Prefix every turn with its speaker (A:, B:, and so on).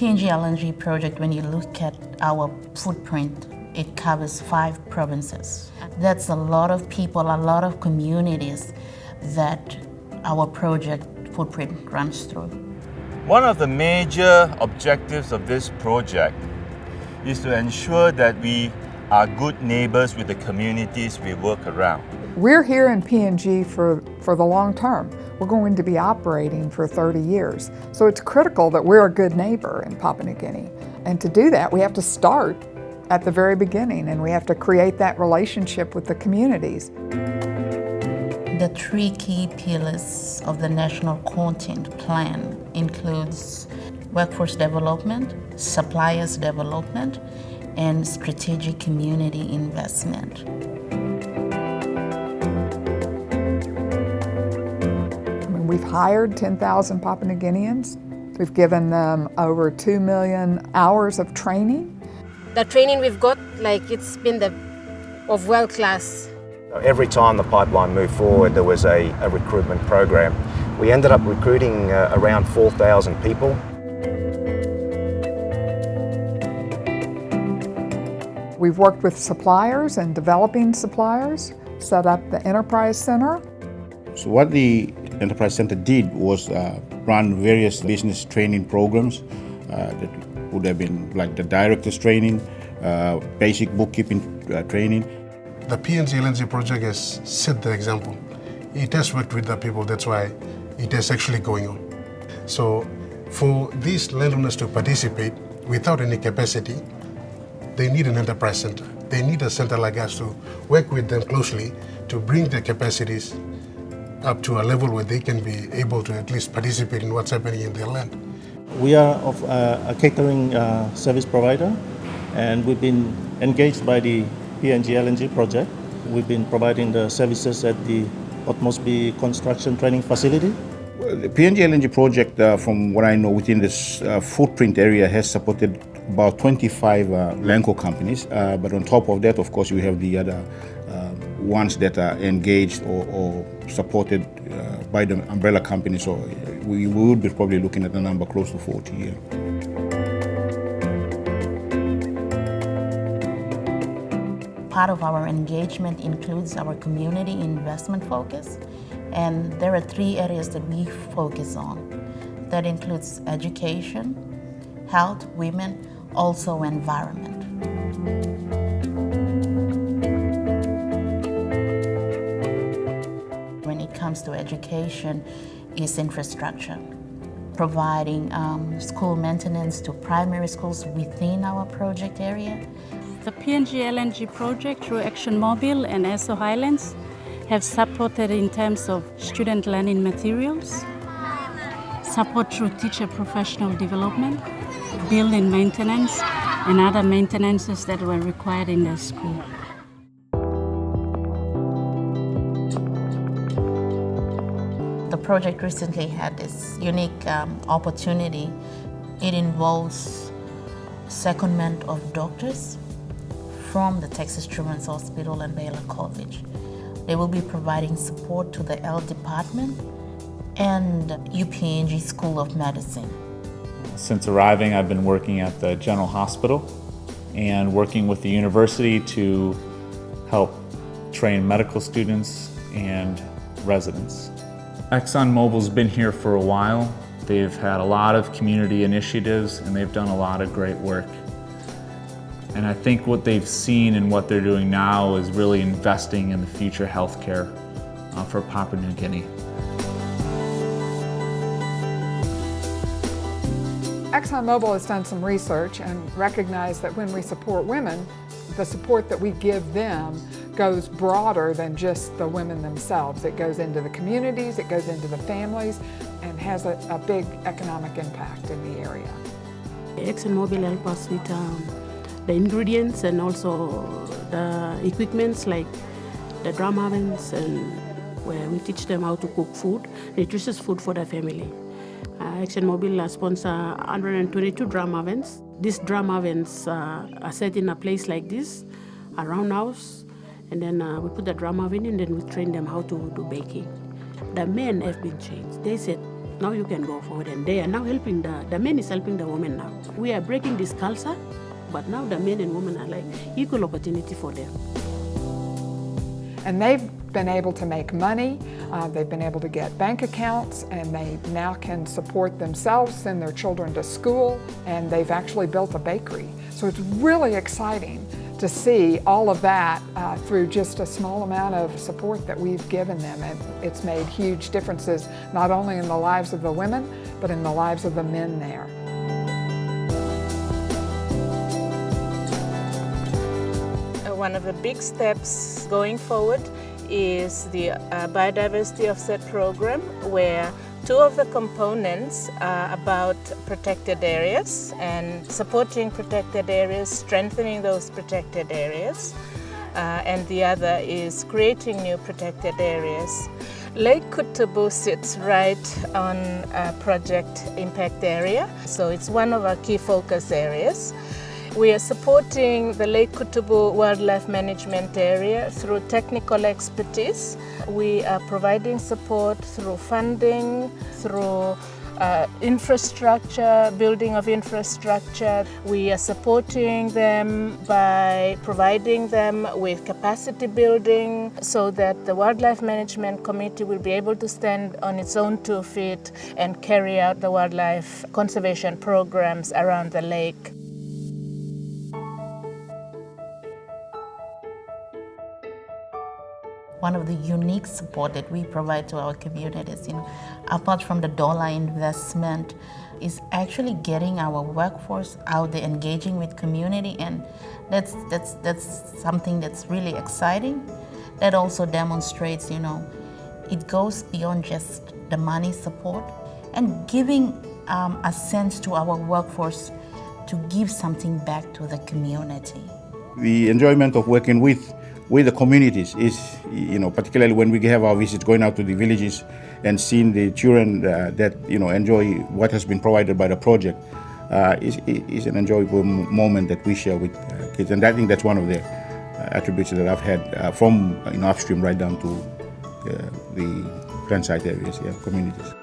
A: PNG LNG project, when you look at our footprint, it covers 5 provinces. That's a lot of people, a lot of communities that our project footprint runs through.
B: One of the major objectives of this project is to ensure that we are good neighbors with the communities we work around.
C: We're here in PNG for the long term. We're going to be operating for 30 years. So it's critical that we're a good neighbor in Papua New Guinea. And to do that, we have to start at the very beginning, and we have to create that relationship with the communities.
A: The 3 key pillars of the National Content Plan includes workforce development, suppliers development, and strategic community investment.
C: We've hired 10,000 Papua New Guineans. We've given them over 2 million hours of training.
D: The training we've got, it's been of world class.
E: Every time the pipeline moved forward, there was a recruitment program. We ended up recruiting around 4,000 people.
C: We've worked with suppliers and developing suppliers, set up the Enterprise Center.
F: So what the Enterprise Center did was run various business training programs that would have been like the director's training, basic bookkeeping training.
G: The PNG LNG project has set the example. It has worked with the people, that's why it is actually going on. So for these landowners to participate without any capacity, they need an enterprise center. They need a center like us to work with them closely to bring their capacities up to a level where they can be able to at least participate in what's happening in their land.
H: We are a catering service provider, and we've been engaged by the PNG LNG project. We've been providing the services at the Port Moresby Construction Training Facility.
F: Well, the PNG LNG project, from what I know, within this footprint area has supported about 25 Lanco companies, but on top of that, of course, we have the other ones that are engaged or supported by the umbrella company. So we would be probably looking at a number close to 40 here.
A: Part of our engagement includes our community investment focus, and there are 3 areas that we focus on. That includes education, health, women, also environment. When it comes to education, is infrastructure. Providing school maintenance to primary schools within our project area.
I: The PNG LNG project through Exxon Mobil and ESO Highlands have supported in terms of student learning materials, support through teacher professional development, building maintenance, and other maintenances that were required in the school.
A: The project recently had this unique opportunity. It involves secondment of doctors from the Texas Children's Hospital and Baylor College. They will be providing support to the health department and UPNG School of Medicine.
J: Since arriving, I've been working at the General Hospital and working with the university to help train medical students and residents. Exxon Mobil's been here for a while. They've had a lot of community initiatives and they've done a lot of great work. And I think what they've seen and what they're doing now is really investing in the future healthcare for Papua New Guinea.
C: Exxon Mobil has done some research and recognized that when we support women, the support that we give them goes broader than just the women themselves. It goes into the communities, it goes into the families, and has a big economic impact in the area.
I: ExxonMobil help us with the ingredients and also the equipments like the drum ovens, and where we teach them how to cook food, nutritious food for the family. ExxonMobil sponsor 122 drum ovens. These drum ovens are set in a place like this, a roundhouse, and then we put the drum oven in and then we train them how to do baking. The men have been changed. They said Now you can go forward, and they are now helping the men is helping the women now. We are breaking this culture, but now the men and women are like equal opportunity for them.
C: And they've been able to make money, they've been able to get bank accounts, and they now can support themselves, send their children to school, and they've actually built a bakery. So it's really exciting to see all of that through just a small amount of support that we've given them. And it's made huge differences, not only in the lives of the women, but in the lives of the men there.
K: One of the big steps going forward is the biodiversity offset program, where two of the components are about protected areas and supporting protected areas, strengthening those protected areas, and the other is creating new protected areas. Lake Kutubu sits right on project impact area, so it's one of our key focus areas. We are supporting the Lake Kutubu Wildlife Management Area through technical expertise. We are providing support through funding, through infrastructure, building of infrastructure. We are supporting them by providing them with capacity building so that the Wildlife Management Committee will be able to stand on its own 2 feet and carry out the wildlife conservation programs around the lake.
A: One of the unique support that we provide to our communities, apart from the dollar investment, is actually getting our workforce out there, engaging with community, and that's something that's really exciting. That also demonstrates, it goes beyond just the money support and giving a sense to our workforce to give something back to the community.
F: The enjoyment of working with the communities is, particularly when we have our visits, going out to the villages and seeing the children that, enjoy what has been provided by the project is an enjoyable moment that we share with kids. And I think that's one of the attributes that I've had from upstream right down to the plant site areas, communities.